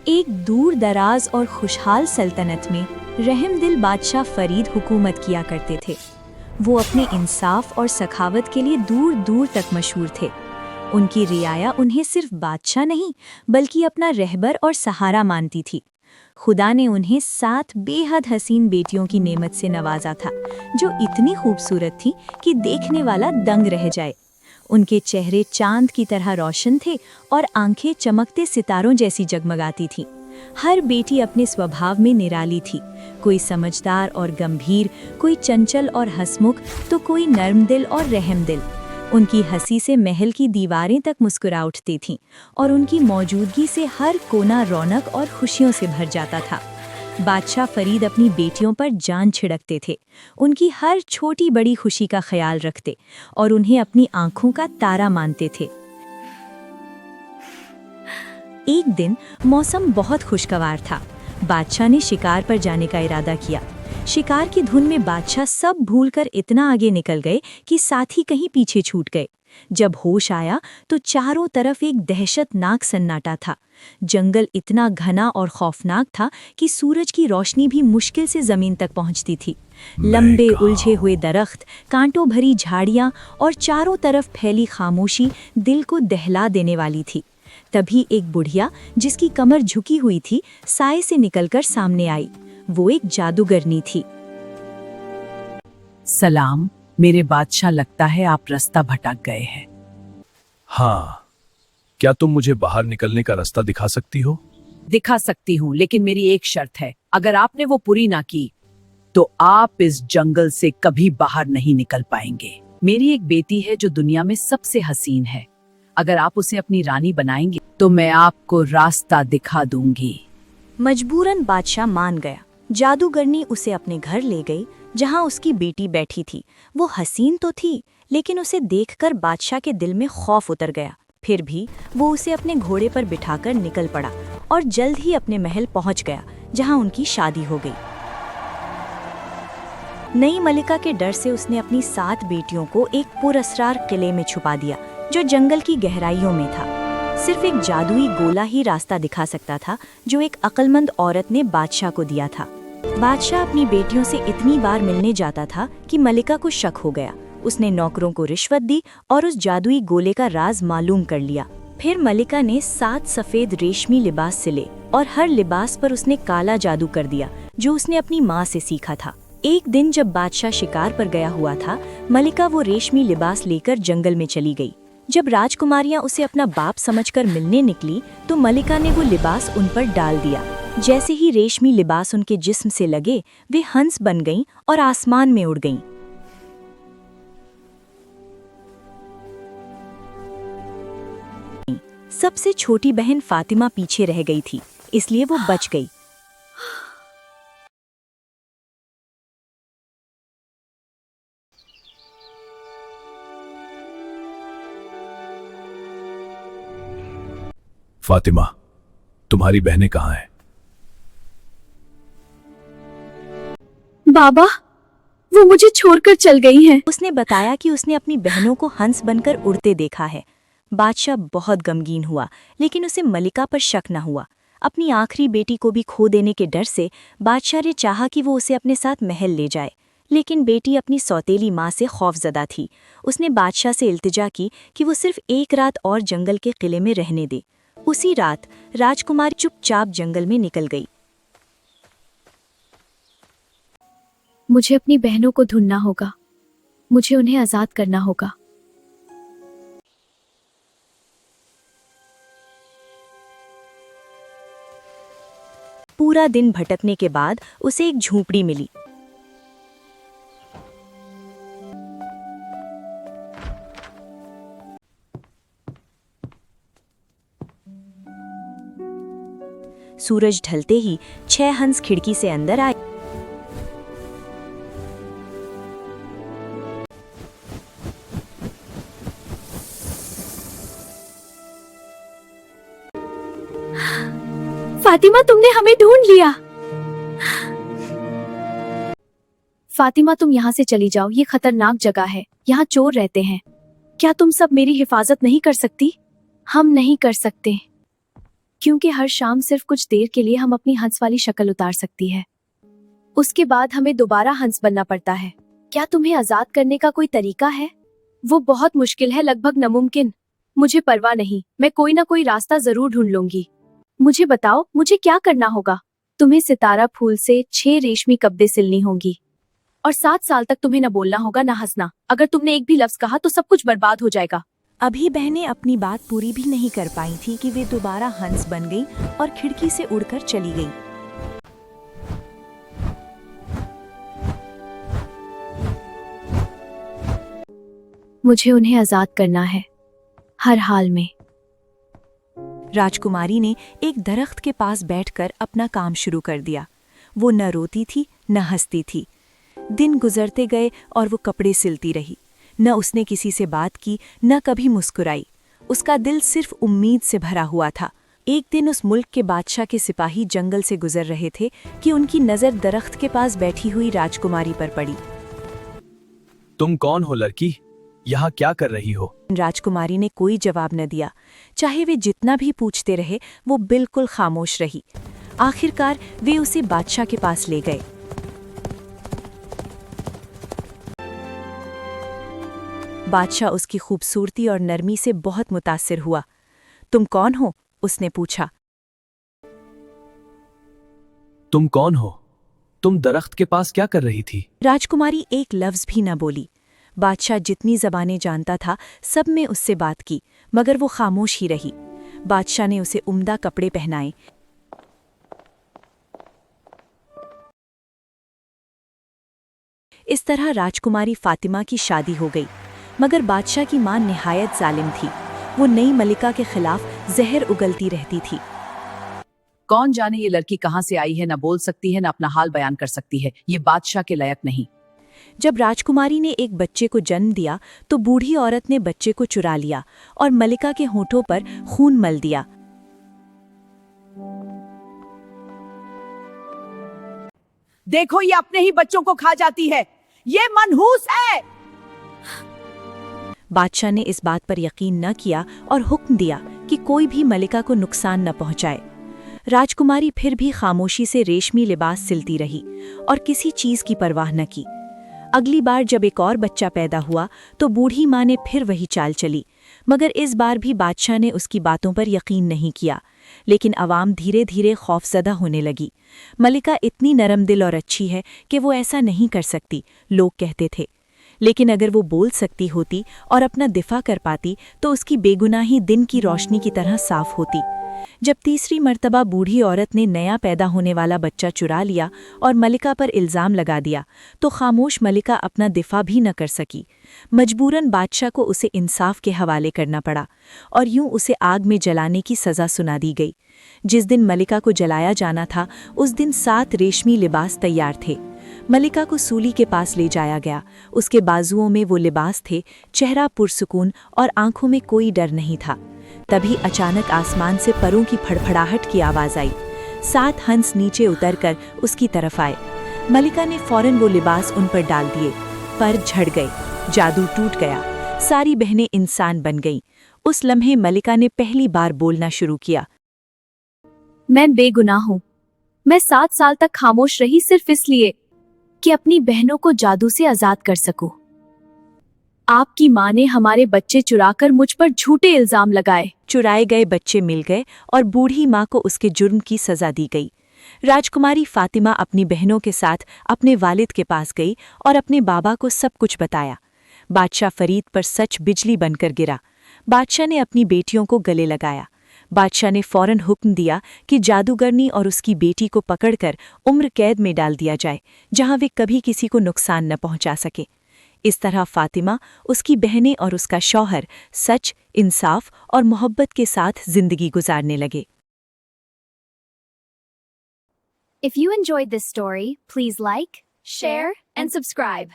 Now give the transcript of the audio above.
एक दूर दराज और खुशहाल सल्तनत में रहमदिल बादशाह फरीद हुकूमत किया करते थे। वो अपने इंसाफ और सखावत के लिए दूर दूर तक मशहूर थे। उनकी रियाया उन्हें सिर्फ बादशाह नहीं बल्कि अपना रहबर और सहारा मानती थी। खुदा ने उन्हें 7 बेहद हसीन बेटियों की नेमत से नवाजा था, जो इतनी खूबसूरत थी कि देखने वाला दंग रह जाए। उनके चेहरे चांद की तरह रोशन थे और आंखें चमकते सितारों जैसी जगमगाती थीं। हर बेटी अपने स्वभाव में निराली थी, कोई समझदार और गंभीर, कोई चंचल और हंसमुख, तो कोई नर्मदिल और रहमदिल। उनकी हंसी से महल की दीवारें तक मुस्कुरा उठती थीं और उनकी मौजूदगी से हर कोना रौनक और खुशियों से भर जाता था। बादशाह फरीद अपनी बेटियों पर जान छिड़कते थे, उनकी हर छोटी बड़ी खुशी का ख्याल रखते और उन्हें अपनी आंखों का तारा मानते थे। एक दिन मौसम बहुत खुशगवार था। बादशाह ने शिकार पर जाने का इरादा किया। शिकार की धुन में बादशाह सब भूलकर इतना आगे निकल गए कि साथी कहीं पीछे छूट गए। जब होश आया तो चारों तरफ एक दहशतनाक सन्नाटा था। जंगल इतना घना और खौफनाक था कि सूरज की रोशनी भी मुश्किल से जमीन तक पहुंचती थी। लंबे उलझे हुए दरख्त, कांटों भरी झाड़ियां और चारों तरफ फैली खामोशी दिल को दहला देने वाली थी। तभी एक बुढ़िया, जिसकी कमर झुकी हुई थी, साए से निकलकर सामने आई। वो एक जादूगरनी थी। सलाम मेरे बादशाह, लगता है आप रास्ता भटक गए हैं। हाँ, क्या तुम मुझे बाहर निकलने का रास्ता दिखा सकती हो? दिखा सकती हूँ, लेकिन मेरी एक शर्त है। अगर आपने वो पूरी ना की तो आप इस जंगल से कभी बाहर नहीं निकल पाएंगे। मेरी एक बेटी है जो दुनिया में सबसे हसीन है। अगर आप उसे अपनी रानी बनाएंगे तो मैं आपको रास्ता दिखा दूंगी। मजबूरन बादशाह मान गया। जादूगरनी उसे अपने घर ले गई, जहां उसकी बेटी बैठी थी। वो हसीन तो थी, लेकिन उसे देखकर बादशाह के दिल में खौफ उतर गया। फिर भी वो उसे अपने घोड़े पर बिठाकर निकल पड़ा और जल्द ही अपने महल पहुंच गया, जहां उनकी शादी हो गई। नई मलिका के डर से उसने अपनी 7 बेटियों को एक पुरअसरार किले में छुपा दिया, जो जंगल की गहराइयों में था। सिर्फ एक जादुई गोला ही रास्ता दिखा सकता था, जो एक अक्लमंद औरत ने बादशाह को दिया था। बादशाह अपनी बेटियों से इतनी बार मिलने जाता था कि मलिका को शक हो गया। उसने नौकरों को रिश्वत दी और उस जादुई गोले का राज मालूम कर लिया। फिर मलिका ने 7 सफेद रेशमी लिबास सिले और हर लिबास पर उसने काला जादू कर दिया, जो उसने अपनी माँ से सीखा था। एक दिन जब बादशाह शिकार पर गया हुआ था, मलिका वो रेशमी लिबास लेकर जंगल में चली गई। जब राजकुमारियां उसे अपना बाप समझकर मिलने निकली तो मलिका ने वो लिबास उन पर डाल दिया। जैसे ही रेशमी लिबास उनके जिस्म से लगे, वे हंस बन गईं और आसमान में उड़ गईं। सबसे छोटी बहन फातिमा पीछे रह गई थी, इसलिए वो बच गई। फातिमा, तुम्हारी बहनें कहाँ हैं? बाबा, वो मुझे छोड़कर चल गई हैं। उसने बताया कि उसने अपनी बहनों को हंस बनकर उड़ते देखा है। बादशाह बहुत गमगीन हुआ, लेकिन उसे मलिका पर शक न हुआ। अपनी आखिरी बेटी को भी खो देने के डर से बादशाह ने चाहा कि वो उसे अपने साथ महल ले जाए, लेकिन बेटी अपनी सौतेली माँ से खौफजदा थी। उसने बादशाह से इल्तिजा की कि वो सिर्फ एक रात और जंगल के किले में रहने दे। उसी रात राजकुमारी चुपचाप जंगल में निकल गई। मुझे अपनी बहनों को ढूंढना होगा। मुझे उन्हें आजाद करना होगा। पूरा दिन भटकने के बाद उसे एक झोंपड़ी मिली। सूरज ढलते ही 6 हंस खिड़की से अंदर आए। फातिमा, तुमने हमें ढूंढ लिया। फातिमा, तुम यहाँ से चली जाओ। ये खतरनाक जगह है, यहाँ चोर रहते हैं। क्या तुम सब मेरी हिफाजत नहीं कर सकती? हम नहीं कर सकते। क्योंकि हर शाम सिर्फ कुछ देर के लिए हम अपनी हंस वाली शक्ल उतार सकती है, उसके बाद हमें दोबारा हंस बनना पड़ता है। क्या तुम्हें आजाद करने का कोई तरीका है? वो बहुत मुश्किल है, लगभग नामुमकिन। मुझे परवाह नहीं, मैं कोई ना कोई रास्ता जरूर ढूंढ लूंगी। मुझे बताओ, मुझे क्या करना होगा? तुम्हें सितारा फूल से 6 रेशमी कपड़े सिलनी होंगी और 7 साल तक तुम्हें न बोलना होगा, न हंसना। अगर तुमने एक भी लफ्ज कहा तो सब कुछ बर्बाद हो जाएगा। अभी बहनें अपनी बात पूरी भी नहीं कर पाई थी कि वे दोबारा हंस बन गईं और खिड़की से उड़कर चली गईं। मुझे उन्हें आजाद करना है, हर हाल में। राजकुमारी ने एक दरख्त के पास बैठकर अपना काम शुरू कर दिया। वो न रोती थी न हंसती थी। दिन गुजरते गए और वो कपड़े सिलती रही। न उसने किसी से बात की, न कभी मुस्कुराई। उसका दिल सिर्फ उम्मीद से भरा हुआ था। एक दिन उस मुल्क के बादशाह के सिपाही जंगल से गुजर रहे थे कि उनकी नज़र दरख्त के पास बैठी हुई राजकुमारी पर पड़ी। तुम कौन हो लड़की? यहाँ क्या कर रही हो? राजकुमारी ने कोई जवाब न दिया। चाहे वे जितना भी पूछते रहे, वो बिल्कुल खामोश रही। आखिरकार वे उसे बादशाह के पास ले गए। बादशाह उसकी खूबसूरती और नरमी से बहुत मुतासिर हुआ। तुम कौन हो? उसने पूछा। तुम कौन हो? तुम दरख्त के पास क्या कर रही थी? राजकुमारी एक लफ्ज भी न बोली। बादशाह जितनी ज़बानें जानता था सब में उससे बात की, मगर वो खामोश ही रही। बादशाह ने उसे उम्दा कपड़े पहनाए। इस तरह राजकुमारी फातिमा की शादी हो गई। मगर बादशाह की मां निहायत जालिम थी। वो नई मलिका के खिलाफ जहर उगलती रहती थी। कौन जाने ये लड़की कहाँ से आई है, न बोल सकती है न अपना हाल बयान कर सकती है। ये बादशाह के लायक नहीं। जब राजकुमारी ने एक बच्चे को जन्म दिया तो बूढ़ी औरत ने बच्चे को चुरा लिया और मलिका के होठों पर खून मल दिया। देखो, ये अपने ही बच्चों को खा जाती है। ये मनहूस है। बादशाह ने इस बात पर यकीन न किया और हुक्म दिया कि कोई भी मलिका को नुकसान न पहुंचाए। राजकुमारी फिर भी खामोशी से रेशमी लिबास सिलती रही और किसी चीज की परवाह न की। अगली बार जब एक और बच्चा पैदा हुआ तो बूढ़ी माँ ने फिर वही चाल चली, मगर इस बार भी बादशाह ने उसकी बातों पर यकीन नहीं किया। लेकिन अवाम धीरे धीरे खौफजदा होने लगी। मलिका इतनी नरम दिल और अच्छी है कि वो ऐसा नहीं कर सकती, लोग कहते थे। लेकिन अगर वो बोल सकती होती और अपना दिफा कर पाती तो उसकी बेगुनाही दिन की रोशनी की तरह साफ होती। जब तीसरी मर्तबा बूढ़ी औरत ने नया पैदा होने वाला बच्चा चुरा लिया और मलिका पर इल्ज़ाम लगा दिया तो खामोश मलिका अपना दिफा भी न कर सकी। मजबूरन बादशाह को उसे इंसाफ के हवाले करना पड़ा और यूं उसे आग में जलाने की सज़ा सुना दी गई। जिस दिन मलिका को जलाया जाना था उस दिन 7 रेशमी लिबास तैयार थे। मलिका को सूली के पास ले जाया गया। उसके बाजुओं में वो लिबास थे, चेहरा पुरसुकून और आंखों में कोई डर नहीं था। तभी अचानक आसमान से परों की फड़फड़ाहट की आवाज़ आई। 7 हंस नीचे उतरकर उसकी तरफ आए। मलिका ने फौरन वो लिबास उन पर डाल दिए। पर झड़ गए, जादू टूट गया, सारी बहनें इंसान बन गईं। उस लम्हे मलिका ने पहली बार बोलना शुरू किया। मैं बेगुनाह हूँ। मैं 7 साल तक खामोश रही सिर्फ इसलिए कि अपनी बहनों को जादू से आजाद कर सकूं। आपकी माँ ने हमारे बच्चे चुराकर मुझ पर झूठे इल्जाम लगाए। चुराए गए बच्चे मिल गए और बूढ़ी माँ को उसके जुर्म की सजा दी गई। राजकुमारी फातिमा अपनी बहनों के साथ अपने वालिद के पास गई और अपने बाबा को सब कुछ बताया। बादशाह फरीद पर सच बिजली बनकर गिरा। बादशाह ने अपनी बेटियों को गले लगाया। बादशाह ने फौरन हुक्म दिया कि जादूगरनी और उसकी बेटी को पकड़कर उम्र कैद में डाल दिया जाए, जहां वे कभी किसी को नुकसान न पहुंचा सके। इस तरह फातिमा, उसकी बहनें और उसका शौहर सच, इंसाफ और मोहब्बत के साथ जिंदगी गुजारने लगे। If you enjoyed this story, please like, share, and subscribe.